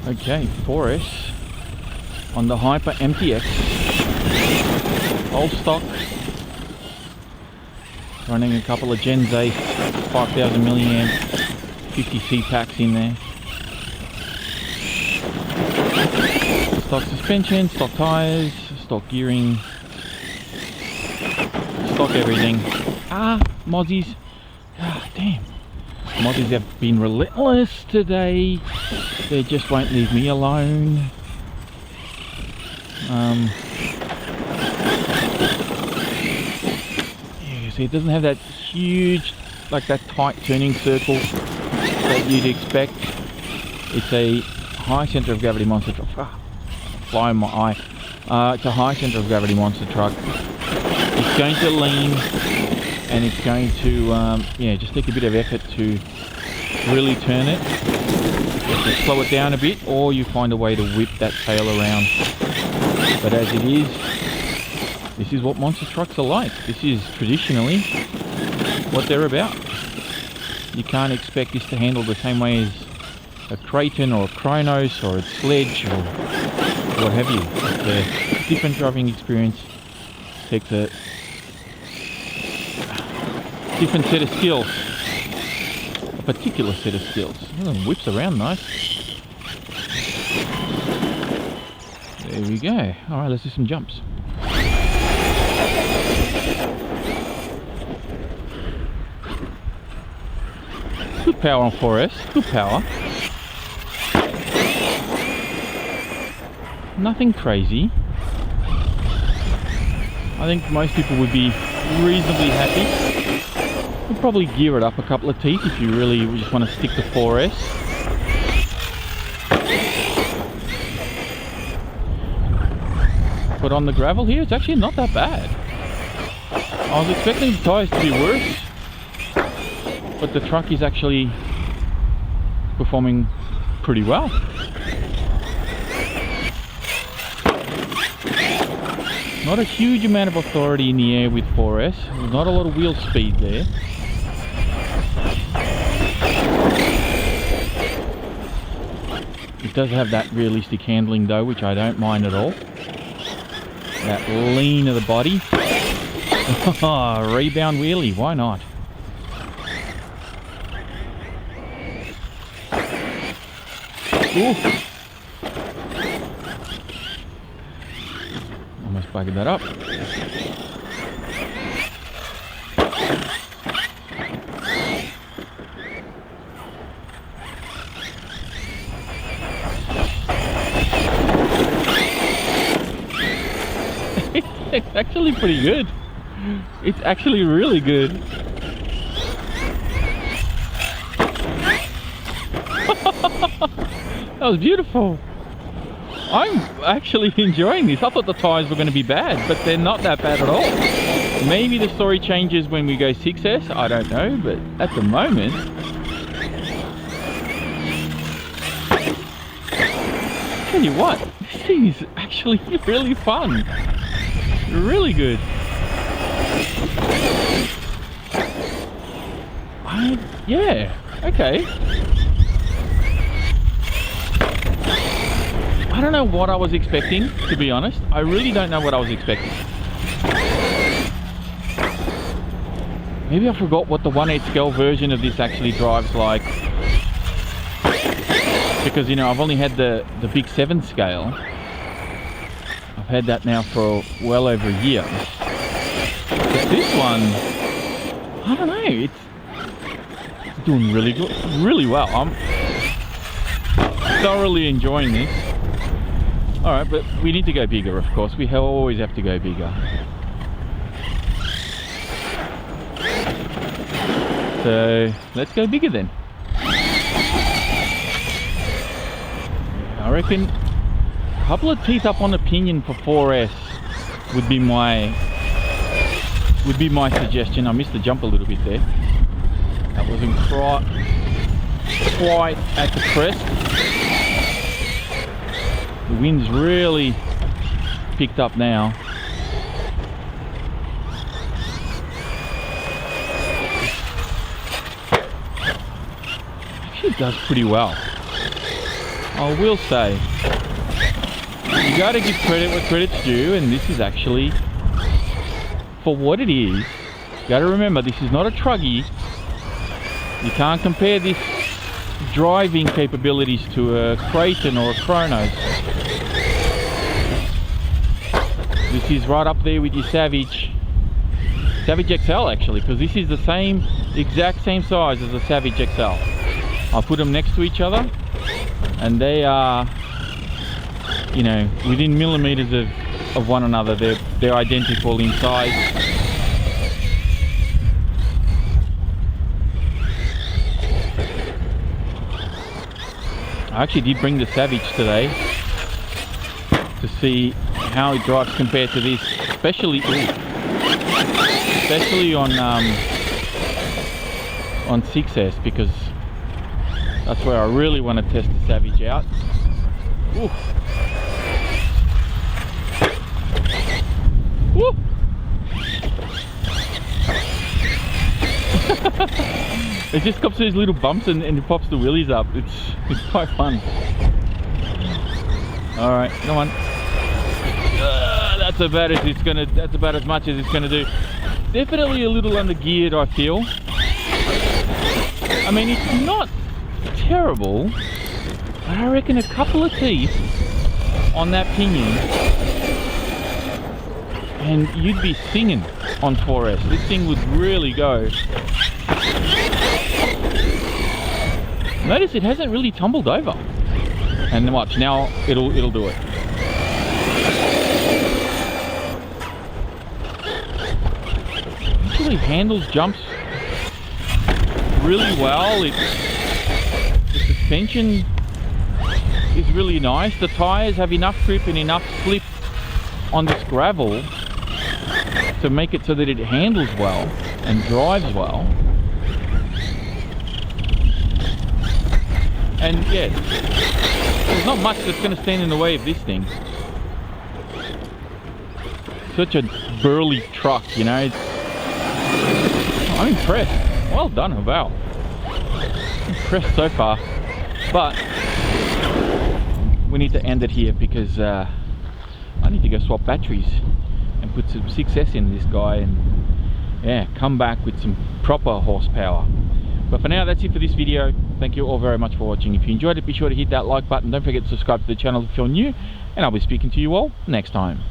Okay, 4S on the Hyper MTX. Old stock. Running a couple of Gen Z 5000 milliamp 50C packs in there. Stock suspension, stock tires, stock gearing, stock everything. Mozzies. Damn. Mozzies have been relentless today. They just won't leave me alone. Yeah, see, it doesn't have that huge, like that tight turning circle that you'd expect. It's a high center of gravity monster truck. Fly in my eye. It's a high center of gravity monster truck. It's going to lean, and it's going to just take a bit of effort to really turn it. You have to slow it down a bit, or you find a way to whip that tail around. But as it is, this is what monster trucks are like. This is traditionally what they're about. You can't expect this to handle the same way as a Kraton or a Kronos or a Sledge or what have you. It's a different driving experience. Takes a different set of skills. A particular set of skills. Oh, it whips around nice. There we go. Alright, let's do some jumps. Good power on 4S. Good power. Nothing crazy. I think most people would be reasonably happy. You'll probably gear it up a couple of teeth if you really just want to stick to 4S. But on the gravel here, it's actually not that bad. I was expecting the tyres to be worse, but the truck is actually performing pretty well. Not a huge amount of authority in the air with 4S. There's not a lot of wheel speed there. It does have that realistic handling though, which I don't mind at all. That lean of the body. Rebound wheelie, why not? Ooh. Almost buggered that up. It's actually pretty good. It's actually really good. That was beautiful. I'm actually enjoying this. I thought the tyres were going to be bad, but they're not that bad at all. Maybe the story changes when we go 6S, I don't know, but at the moment... Tell you what, this thing is actually really fun. Really good. Yeah, okay. I don't know what I was expecting, to be honest. I really don't know what I was expecting. Maybe I forgot what the 1/8 scale version of this actually drives like. Because, you know, I've only had the big 7 scale. I've had that now for well over a year. But this one, I don't know, it's doing really good, really well. I'm thoroughly enjoying this. Alright, but we need to go bigger, of course. We always have to go bigger. So, let's go bigger then. I reckon a couple of teeth up on the pinion for 4S would be my suggestion. I missed the jump a little bit there. That wasn't quite at the crest. The wind's really picked up now. Actually, it does pretty well. I will say, you got to give credit where credit's due, and this is actually, for what it is, you got to remember this is not a truggy. You can't compare this driving capabilities to a Kraton or a Kronos. This is right up there with your Savage XL actually, because this is the exact same size as the Savage XL. I'll put them next to each other, and they are, you know, within millimeters of one another. They're identical in size. I actually did bring the Savage today to see how it drives compared to this, especially on 6S, because that's where I really want to test the Savage out. Ooh. Woo. It just comes to these little bumps and it pops the wheelies up. It's quite fun. All right, come on. That's about as much as it's gonna do. Definitely a little under geared, I feel. I mean, it's not terrible, but I reckon a couple of teeth on that pinion and you'd be singing on 4S. This thing would really go. Notice it hasn't really tumbled over. And watch, now it'll do it. Actually handles jumps really well. The suspension is really nice. The tyres have enough grip and enough slip on this gravel to make it so that it handles well and drives well. And yeah, there's not much that's going to stand in the way of this thing. Such a burly truck, you know. I'm impressed. Well done, HoBao. Impressed so far. But we need to end it here because I need to go swap batteries and put some 6S in this guy and yeah, come back with some proper horsepower. But for now, that's it for this video. Thank you all very much for watching. If you enjoyed it, be sure to hit that like button. Don't forget to subscribe to the channel if you're new, and I'll be speaking to you all next time.